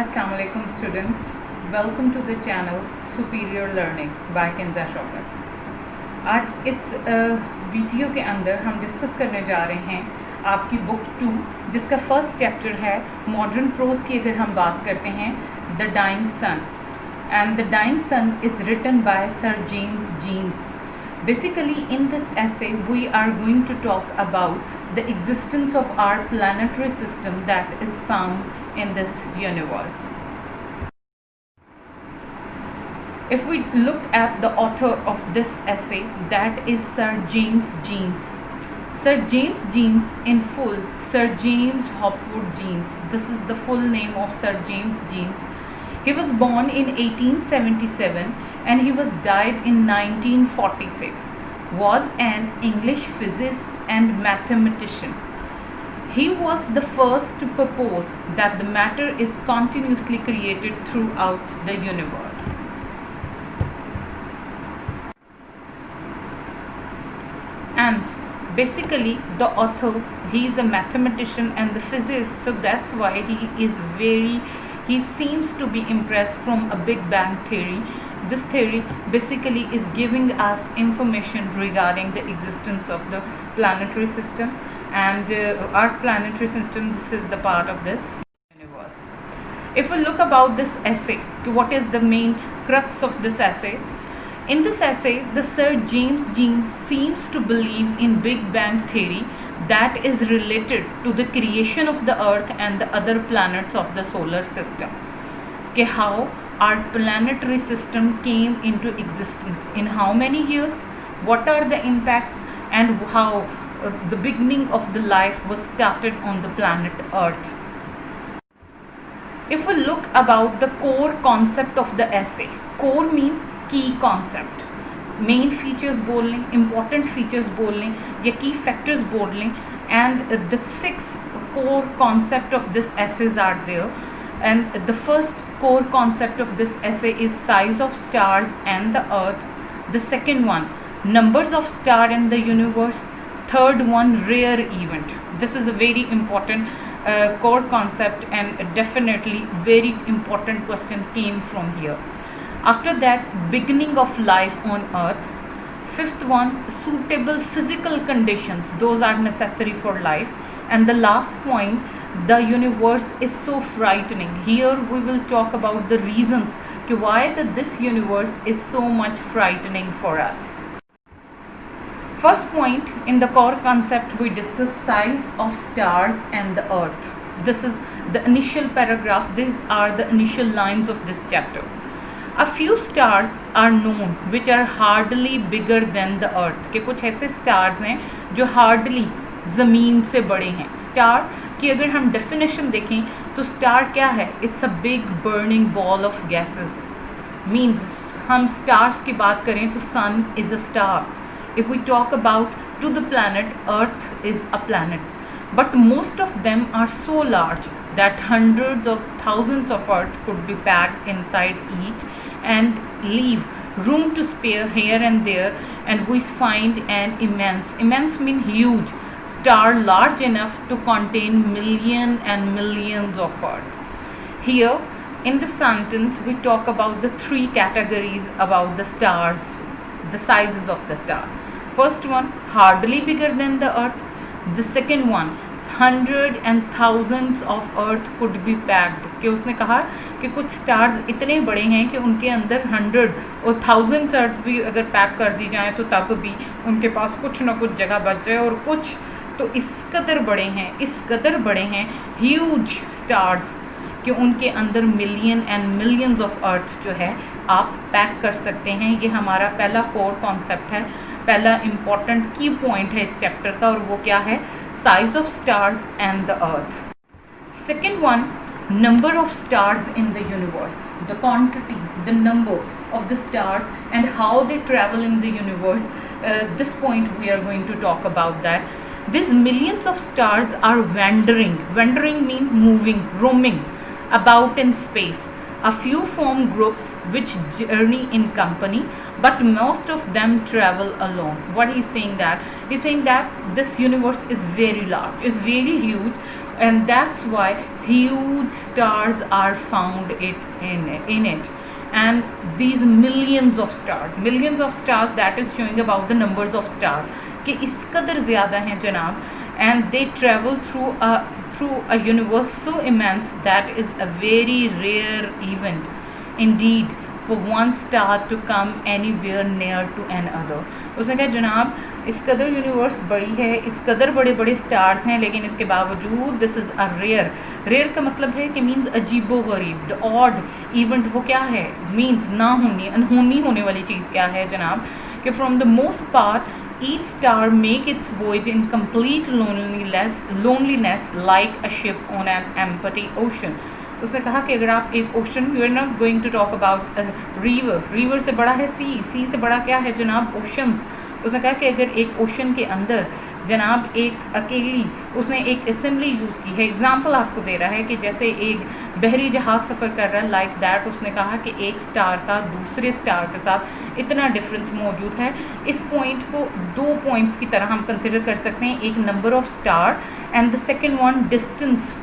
Assalamu alaikum students. Welcome to the channel Superior Learning by Kinza Shaukat. आज इस video के अंदर हम डिस्कस करने जा रहे हैं आपकी बुक 2 जिसका फर्स्ट चैप्टर है मॉडर्न प्रोज की। अगर हम बात करते हैं the dying sun, and the dying sun is written by sir James Jeans. Basically, in this essay, we are going to talk about the existence of our planetary system that is found in this universe. If we look at the author of this essay, that is Sir James Jeans. Sir James Jeans, in full, Sir James Hopwood Jeans. This is the full name of Sir James Jeans. He was born in 1877 and he was died in 1946. Was an English physicist and mathematician. He was the first to propose that the matter is continuously created throughout the universe. And basically the author, he is a mathematician and the physicist, so that's why he seems to be impressed from a Big Bang theory. This theory basically is giving us information regarding the existence of the planetary system, and our planetary system, this is the part of this universe. If we look about this essay, what is the main crux of this essay? In this essay, the Sir James Jeans seems to believe in Big Bang theory that is related to the creation of the Earth and the other planets of the solar system. Okay, how our planetary system came into existence, in how many years, what are the impacts, and how the beginning of the life was started on the planet Earth. If we look about the core concept of the essay, core mean की concept, main features बोल लें, important features बोल लें या की factors बोल लें, and the 6 core concept of this essays are there. And the first core concept of this essay is size of stars and the earth. The second one, numbers of star in the universe. Third one, rare event. This is a very important core concept, and definitely very important question came from here. After that, beginning of life on earth. Fifth one, suitable physical conditions, those are necessary for life. And the last point, the universe is so frightening. Here we will talk about the reasons why this universe is so much frightening for us. First point, in the core concept we discuss size of stars and the earth. This is the initial paragraph. These are the initial lines of this chapter. A few stars are known which are hardly bigger than the earth. के कुछ ऐसे stars हैं जो hardly ज़मीन से बड़े हैं. Star की अगर हम definition देखें तो star क्या है? It's a big burning ball of gases. Means हम stars की बात करें तो sun is a star. If we talk about to the planet, earth is a planet. But most of them are so large that hundreds of thousands of earth could be packed inside each and leave room to spare here and there, and we find an immense mean huge star large enough to contain millions and millions of earth. Here in the sentence we talk about the 3 categories about the stars, the sizes of the star. First one, hardly bigger than the earth. The second one, hundred and thousands of earth could be packed. कि उसने कहा कि कुछ stars इतने बड़े हैं कि उनके अंदर 100 और 1000 अर्थ भी अगर पैक कर दी जाए तो तब भी उनके पास कुछ ना कुछ जगह बच जाए, और कुछ तो इस कदर बड़े हैं ह्यूज स्टार्स कि उनके अंदर million and millions of earth जो है आप पैक कर सकते हैं. ये हमारा पहला कोर कॉन्सेप्ट है, पहला इम्पॉर्टेंट की पॉइंट है इस चैप्टर का, और वो क्या है? Size of stars and the earth. Second one, number of stars in the universe. The quantity, the number of the stars and how they travel in the universe. This point we are going to talk about that. These millions of stars are wandering. Wandering means moving, roaming about in space. A few form groups which journey in company, but most of them travel alone. What he's saying that? He's saying that this universe is very large, is very huge, and that's why huge stars are found in it. And these millions of stars, that is showing about the numbers of stars कि इस कदर ज़्यादा हैं जनाब, and they travel through a universe so immense that is a very rare event indeed for one star to come anywhere near to another. उसने कहा जनाब इस कदर यूनिवर्स बड़ी है, इस कदर बड़े बड़े स्टार्स हैं, लेकिन इसके बावजूद दिस इज़ अ रेयर का मतलब है कि मीन्स अजीबो गरीब, द ऑड इवेंट वो क्या है, मीन्स ना होनी, अनहोनी होने वाली चीज़ क्या है जनाब, कि from the most part each star make its voyage in complete loneliness like a ship on an empty ocean. उसने कहा कि अगर आप एक ocean, you are not going to talk about river से बड़ा है सी से बड़ा क्या है जनाब, ओशंस. उसने कहा कि अगर एक ओशन के अंदर जनाब एक अकेली, उसने एक असेंबली यूज़ की है, एग्जाम्पल आपको दे रहा है कि जैसे एक बहरी जहाज़ सफ़र कर रहा है, लाइक दैट. उसने कहा कि एक स्टार का दूसरे स्टार के साथ इतना डिफरेंस मौजूद है. इस पॉइंट को 2 पॉइंट्स की तरह हम कंसिडर कर सकते हैं, एक number of star and the second one distance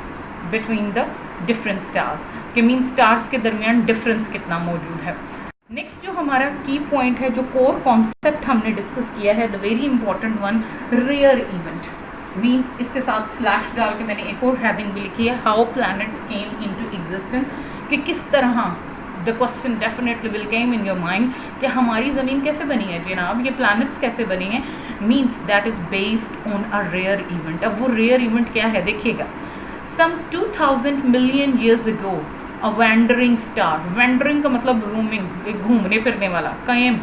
between the different stars, कि मीन स्टार्स के दरमियान डिफरेंस कितना मौजूद है. नेक्स्ट जो हमारा की पॉइंट है, जो कोर कॉन्सेप्ट हमने डिस्कस किया है, the very important one, rare event. Means इसके साथ स्लैश डाल के मैंने एक और हेडिंग भी लिखी है, how planets came into existence, कि किस तरह, the question definitely will came in your mind कि हमारी ज़मीन कैसे बनी है जनाब, ये प्लैनेट्स कैसे बनी हैं. Means that is based on a rare event. अब वो रेयर इवेंट क्या है देखिएगा. Some 2000 million years ago, a wandering star, wandering का मतलब roaming, घूमने फिरने वाला, came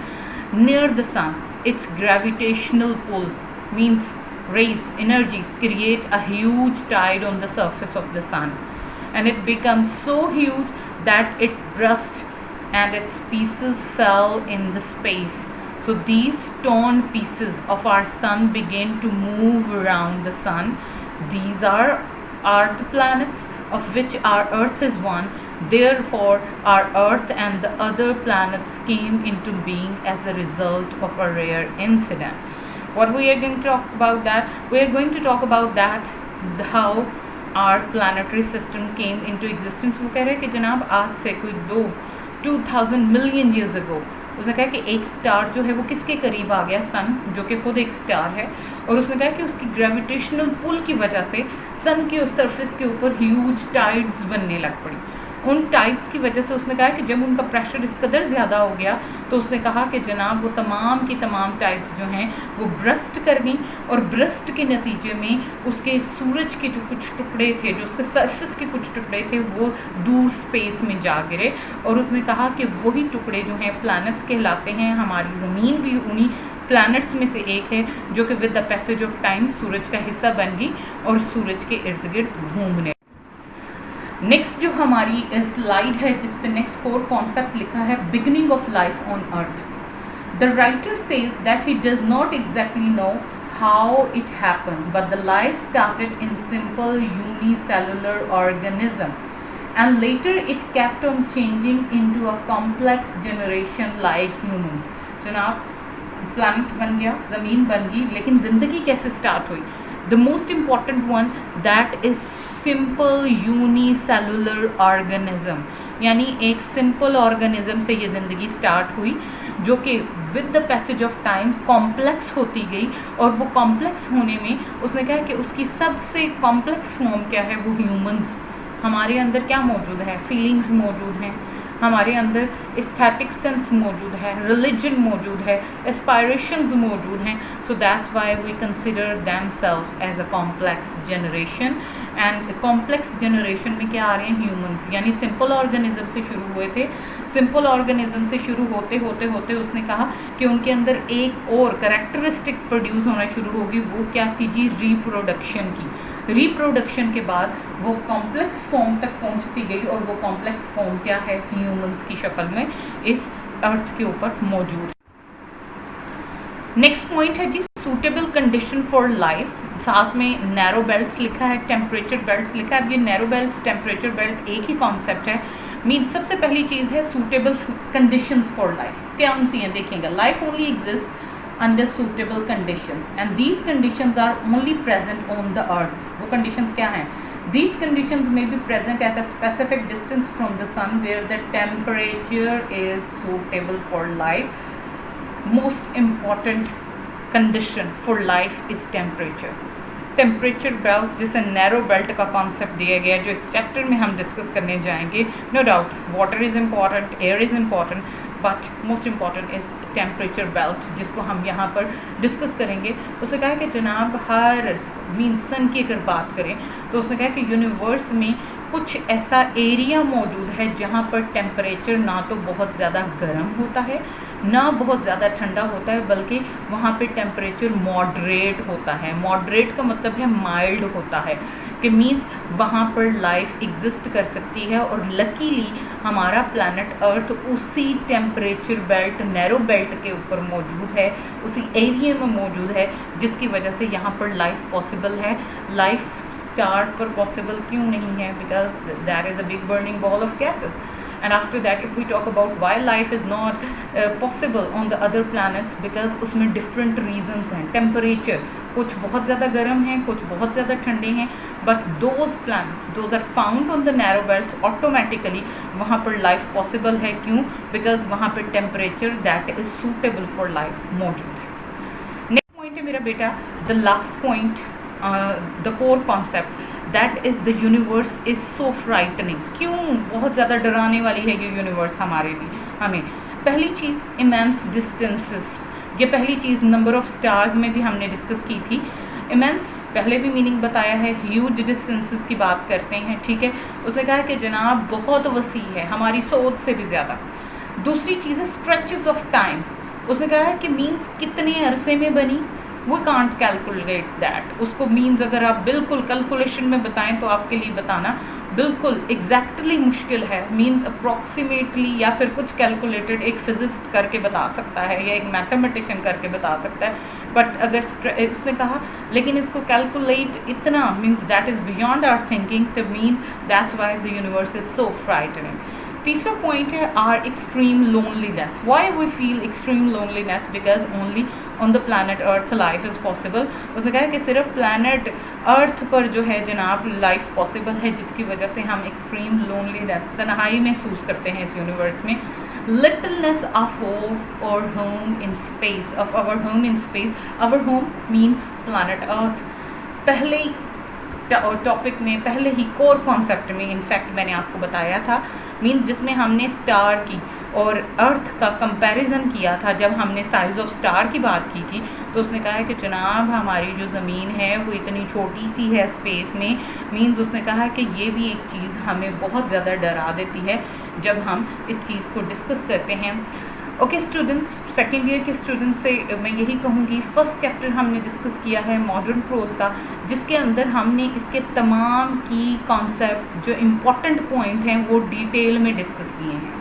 near the sun. Its gravitational pull means rays, energies create a huge tide on the surface of the sun, and it becomes so huge that it burst and its pieces fell in the space. So these torn pieces of our sun began to move around the sun. These are the planets, of which our Earth is one. Therefore, our Earth and the other planets came into being as a result of a rare incident. What we are going to talk about that? We are going to talk about that, how our planetary system came into existence. वो कह रहे हैं कि जनाब आज से कोई 2000 million years ago, उसने कहा कि एक स्टार जो है वो किसके करीब आ गया, सन, जो कि खुद एक स्टार है, और उसने कहा कि उसकी ग्रेविटेशनल पुल की वजह से सन के सरफेस के ऊपर ह्यूज टाइड्स बनने लग पड़ी. उन टाइड्स की वजह से उसने कहा कि जब उनका प्रेशर इस कदर ज़्यादा हो गया तो उसने कहा कि जनाब वो तमाम की तमाम टाइड्स जो हैं वो ब्रस्ट कर गई, और ब्रस्ट के नतीजे में उसके सूरज के जो कुछ टुकड़े थे, जो उसके सरफेस के कुछ टुकड़े थे, वो दूर स्पेस में जा गिरे. और उसने कहा कि वही टुकड़े जो हैं प्लैनेट्स कहलाते हैं. हमारी ज़मीन भी उन्हीं प्लैनेट्स में से एक है जो कि with the passage of time सूरज का हिस्सा बन गई और सूरज के इर्द गिर्द घूमने. नेक्स्ट जो हमारी स्लाइड है जिस पे नेक्स्ट कोर कॉन्सेप्ट लिखा है, beginning of life on earth. The writer says that he does not exactly know how it happened, but the life started in simple unicellular organism and later it kept on changing into a complex generation like humans. जनाब planet बन गया, ज़मीन बन गई, लेकिन ज़िंदगी कैसे start हुई? The most important one that is simple unicellular organism, यानी एक सिंपल ऑर्गेनिज्म से ये ज़िंदगी स्टार्ट हुई जो कि with the passage of time complex होती गई. और वो कॉम्प्लेक्स होने में उसने कहा कि उसकी सबसे कॉम्प्लेक्स फॉर्म क्या है, वो ह्यूमंस. हमारे अंदर क्या मौजूद है? फीलिंग्स मौजूद हैं, हमारे अंदर एस्थेटिक सेंस मौजूद है, रिलीजन मौजूद है, एस्पायरेशंस मौजूद हैं. So that's why we consider them self as a complex generation. And complex generation में क्या आ रहे हैं? ह्यूमंस. यानी सिंपल ऑर्गेनिज्म से शुरू हुए थे. सिंपल ऑर्गेनिज्म से शुरू होते होते होते उसने कहा कि उनके अंदर एक और करेक्टरिस्टिक प्रोड्यूस होना शुरू होगी. वो क्या थी जी? रिप्रोडक्शन की. रिप्रोडक्शन के बाद वो कॉम्प्लेक्स फॉर्म तक पहुंचती गई और वो कॉम्प्लेक्स फॉर्म क्या है? ह्यूमंस की शक्ल में इस अर्थ के ऊपर मौजूद. नेक्स्ट पॉइंट है जी सूटेबल कंडीशन फॉर लाइफ. साथ में नैरो बेल्ट्स लिखा है, टेम्परेचर बेल्ट्स लिखा है. अब ये नैरो बेल्ट्स, टेम्परेचर बेल्ट एक ही कॉन्सेप्ट है. मीन सबसे पहली चीज़ है सूटेबल कंडीशंस फॉर लाइफ. कौन सी हैं देखिएगा? Life only exist under suitable conditions and these conditions are only present on the earth. वो conditions क्या हैं? These conditions may be present at a specific distance from the sun where the temperature is suitable for life. Most important condition for life is temperature. Temperature belt, जिसे narrow belt का concept दिया गया है, जो इस chapter में हम discuss करने जाएंगे. No doubt water is important, air is important, but most important is temperature belt, जिसको हम यहाँ पर डिस्कस करेंगे. उसने कहा कि जनाब हर सन की अगर बात करें तो उसने कहा कि यूनिवर्स में कुछ ऐसा एरिया मौजूद है जहाँ पर टेम्परेचर ना तो बहुत ज़्यादा गर्म होता है ना बहुत ज़्यादा ठंडा होता है, बल्कि वहाँ पे टेम्परेचर मॉडरेट होता है. मॉडरेट का मतलब है माइल्ड होता है, कि मीन्स वहाँ पर लाइफ एग्जिस्ट कर सकती है. और लकीली हमारा प्लैनेट अर्थ उसी टेम्परेचर बेल्ट, नैरो बेल्ट के ऊपर मौजूद है, उसी एरिया में मौजूद है, जिसकी वजह से यहाँ पर लाइफ पॉसिबल है. लाइफ स्टार पर पॉसिबल क्यों नहीं है? Because that is a big burning ball of gases. And after that, if we talk about why life is not possible on the other planets, because उसमें different reasons हैं. Temperature, कुछ बहुत ज़्यादा गर्म हैं, कुछ बहुत ज़्यादा ठंडे हैं, but those planets, those are found on the narrow belts, automatically वहाँ पर life possible है. क्यों? Because वहाँ पर temperature that is suitable for life मौजूद है. Next point है मेरा बेटा, the last point, the core concept. That is the universe is so frightening. क्यों बहुत ज़्यादा डराने वाली है ये यूनिवर्स हमारे लिए? हमें पहली चीज़ इमेंस डिस्टेंसेस, ये पहली चीज़. नंबर ऑफ स्टार्स में भी हमने डिस्कस की थी. इमेंस पहले भी मीनिंग बताया है, ह्यूज डिस्टेंसेस की बात करते हैं, ठीक है. उसने कहा कि जनाब बहुत वसी है, हमारी सोच से भी ज़्यादा. दूसरी चीज़ है स्ट्रेचेस ऑफ टाइम. उसने कहा है कि मीन्स कितने अरसे में बनी, वी कांट कैलकुलेट दैट. उसको मीन्स अगर आप बिल्कुल कैलकुलेशन में बताएं तो आपके लिए बताना बिल्कुल एग्जैक्टली मुश्किल है. मीन्स अप्रॉक्सीमेटली या फिर कुछ कैलकुलेटेड एक फिजिस्ट करके बता सकता है या एक मैथमेटिशियन करके बता सकता है. बट अगर उसने कहा लेकिन इसको कैलकुलेट इतना means that is beyond our thinking, तो mean that's why the universe is so frightening. तीसरा पॉइंट है our extreme loneliness. Why we feel extreme loneliness? Because only on the planet earth life is possible. उसने कहा कि सिर्फ planet अर्थ पर जो है जनाब लाइफ पॉसिबल है, जिसकी वजह से हम एक्सट्रीम लोनलीनेस, तन्हाई महसूस करते हैं इस यूनिवर्स में. Littleness of our home in space, of our home in space. Our home means planet earth. पहले ही टॉपिक में, पहले ही कोर कॉन्सेप्ट में इनफैक्ट मैंने आपको बताया था, मीन्स जिसमें हमने स्टार की और अर्थ का कंपैरिजन किया था. जब हमने साइज़ ऑफ स्टार की बात की थी तो उसने कहा है कि जनाब हमारी जो ज़मीन है वो इतनी छोटी सी है स्पेस में. मीन्स उसने कहा कि ये भी एक चीज़ हमें बहुत ज़्यादा डरा देती है जब हम इस चीज़ को डिस्कस करते हैं. ओके स्टूडेंट्स, सेकेंड ईयर के स्टूडेंट्स से मैं यही कहूँगी, फर्स्ट चैप्टर हमने डिस्कस किया है मॉडर्न प्रोज का, जिसके अंदर हमने इसके तमाम की कॉन्सेप्ट जो इम्पॉर्टेंट पॉइंट हैं वो डिटेल में डिस्कस किए हैं.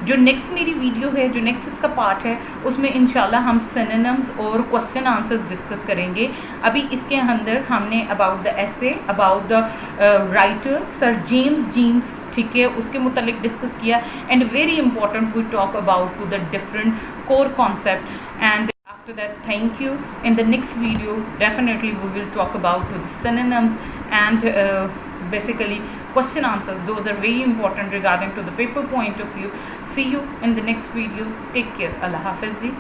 जो नेक्स्ट मेरी वीडियो है, जो नेक्स्ट इसका पार्ट है, उसमें इंशाल्लाह हम सिनोनिम्स और क्वेश्चन आंसर्स डिस्कस करेंगे. अभी इसके अंदर हमने about the essay, about the writer sir James Jeans, ठीक है, उसके मुतालिक डिस्कस किया. And very important we talk about to the different core concept. And after that, thank you. In the next video definitely we will talk about the synonyms and basically question answers. Those are very important regarding to the paper point of view. See you in the next video. Take care. Allah Hafiz ji.